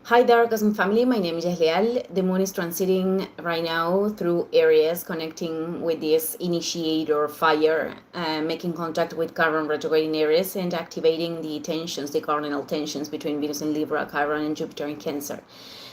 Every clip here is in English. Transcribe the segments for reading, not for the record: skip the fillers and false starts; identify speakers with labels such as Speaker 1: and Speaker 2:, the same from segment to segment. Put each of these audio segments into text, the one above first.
Speaker 1: Hi there, Cosmic Family. My name is Yahliel. The moon is transiting right now through Aries, connecting with this initiator fire, making contact with Chiron retrograde in Aries and activating the tensions, the cardinal tensions between Venus in Libra, Chiron, and Jupiter in Cancer.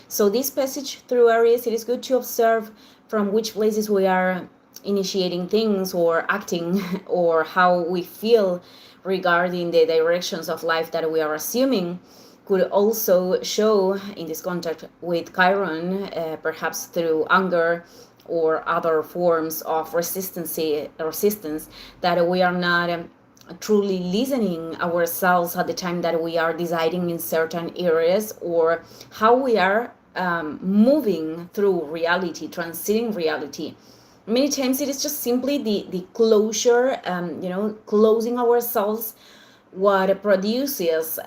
Speaker 1: So this passage through Aries, it is good to observe from which places we are initiating things or acting or how we feel regarding the directions of life that we are assuming. Could also show in this contact with Chiron, perhaps through anger or other forms of resistance, that we are not truly listening ourselves at the time that we are deciding in certain areas, or how we are moving through reality, transiting reality. Many times it is just simply the closure, closing ourselves, what produces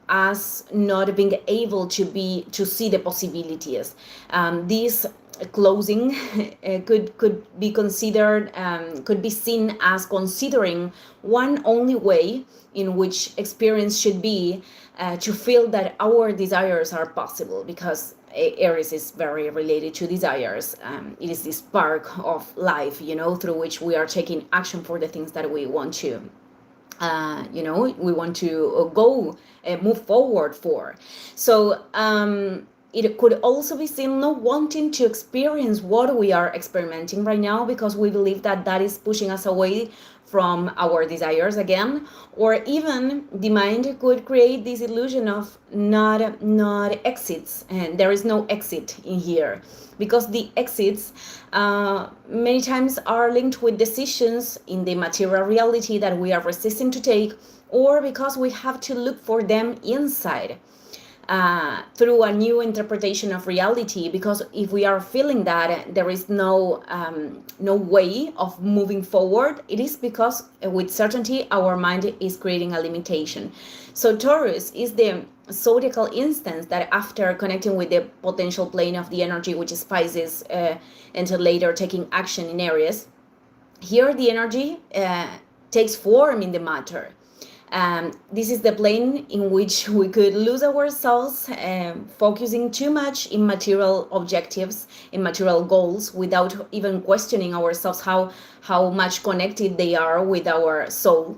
Speaker 1: us not being able to see the possibilities. This closing could be considered, could be seen as considering one only way in which experience should be, to feel that our desires are possible, because Aries is very related to desires. It is the spark of life, through which we are taking action for the things that we want to we want to go move forward for. So it could also be seen not wanting to experience what we are experimenting right now, because we believe that that is pushing us away from our desires again, or even the mind could create this illusion of not exits, and there is no exit in here, because the exits many times are linked with decisions in the material reality that we are resisting to take, or because we have to look for them inside. Through a new interpretation of reality, because if we are feeling that there is no way of moving forward, it is because with certainty our mind is creating a limitation. So Taurus is the zodiacal instance that, after connecting with the potential plane of the energy, which is Pisces, until later taking action in Aries, here the energy takes form in the matter. This is the plane in which we could lose ourselves, focusing too much in material objectives, in material goals, without even questioning ourselves how much connected they are with our soul.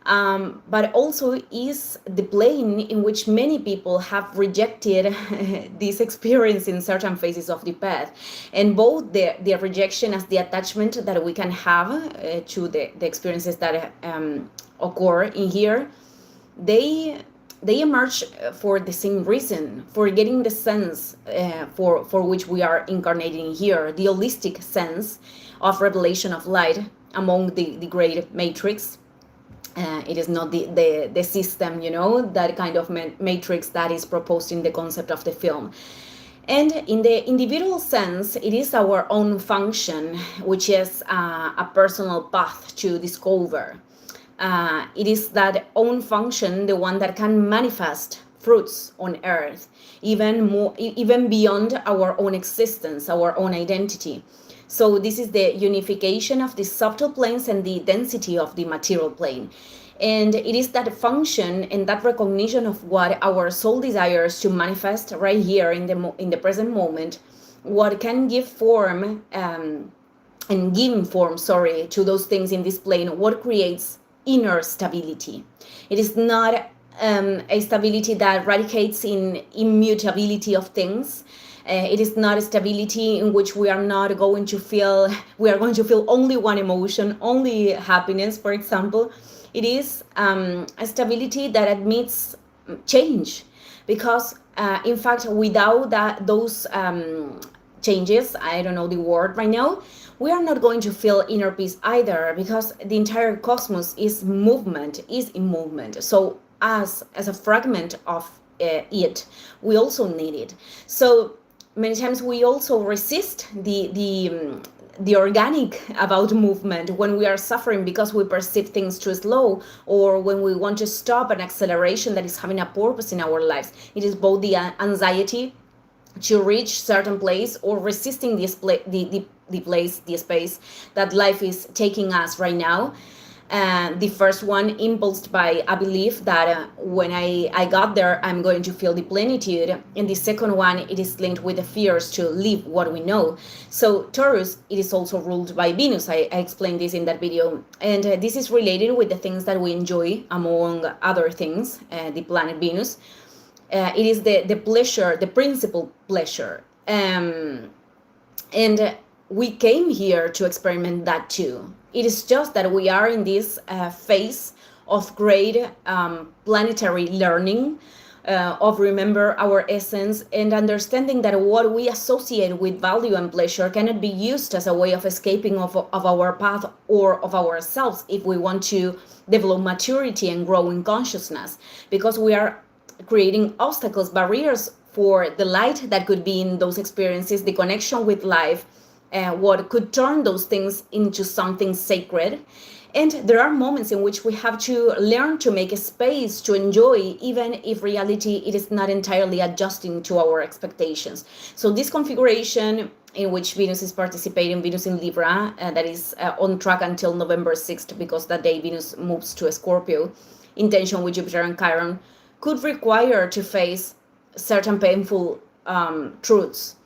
Speaker 1: But also is the plane in which many people have rejected this experience in certain phases of the path. And both the rejection as the attachment that we can have to the experiences that occur in here, they emerge for the same reason, for getting the sense for which we are incarnating here, the holistic sense of revelation of light among the great matrix. It is not the system, that kind of matrix that is proposed in the concept of the film. And in the individual sense, it is our own function, which is a personal path to discover. It is that own function, the one that can manifest fruits on earth, even beyond our own existence, our own identity. So this is the unification of the subtle planes and the density of the material plane. And it is that function and that recognition of what our soul desires to manifest right here in the present moment, what can give form and giving form, to those things in this plane, what creates inner stability. It is not a stability that radicates in immutability of things. It is not a stability in which we are going to feel only one emotion, only happiness, for example. It is a stability that admits change, because in fact, without those changes, I don't know the word right now, we are not going to feel inner peace either, because the entire cosmos is in movement. So as a fragment of it, we also need it. So many times we also resist the organic about movement when we are suffering, because we perceive things too slow, or when we want to stop an acceleration that is having a purpose in our lives. It is both the anxiety to reach certain place, or resisting the space that life is taking us right now. The first one impulsed by a belief that when I got there, I'm going to feel the plenitude. And the second one, it is linked with the fears to live what we know. So Taurus, it is also ruled by Venus. I explained this in that video. And this is related with the things that we enjoy, among other things, the planet Venus. It is the pleasure, the principal pleasure. And we came here to experiment that too. It is just that we are in this phase of great planetary learning, of remember our essence and understanding that what we associate with value and pleasure cannot be used as a way of escaping of our path or of ourselves if we want to develop maturity and grow in consciousness, because we are creating obstacles, barriers for the light that could be in those experiences, the connection with life, what could turn those things into something sacred. And there are moments in which we have to learn to make a space to enjoy, even if reality it is not entirely adjusting to our expectations. So this configuration in which Venus is participating, Venus in Libra, that is on track until November 6th, because that day Venus moves to a Scorpio, in tension with Jupiter and Chiron, could require to face certain painful truths,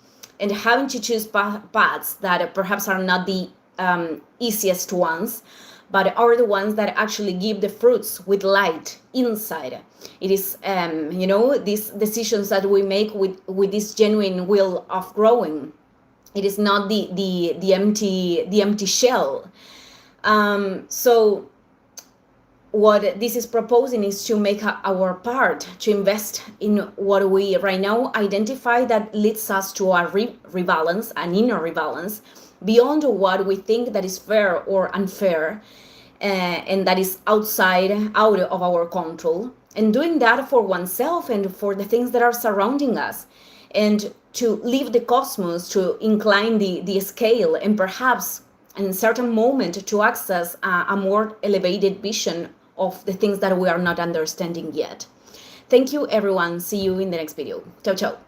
Speaker 1: and having to choose paths that perhaps are not the easiest ones, but are the ones that actually give the fruits with light inside. It is, these decisions that we make with this genuine will of growing. It is not the empty shell. So what this is proposing is to make our part, to invest in what we right now identify that leads us to a rebalance, an inner rebalance, beyond what we think that is fair or unfair, and that is out of our control, and doing that for oneself and for the things that are surrounding us, and to leave the cosmos, to incline the scale, and perhaps in a certain moment to access a more elevated vision of the things that we are not understanding yet. Thank you, everyone. See you in the next video. Ciao, ciao.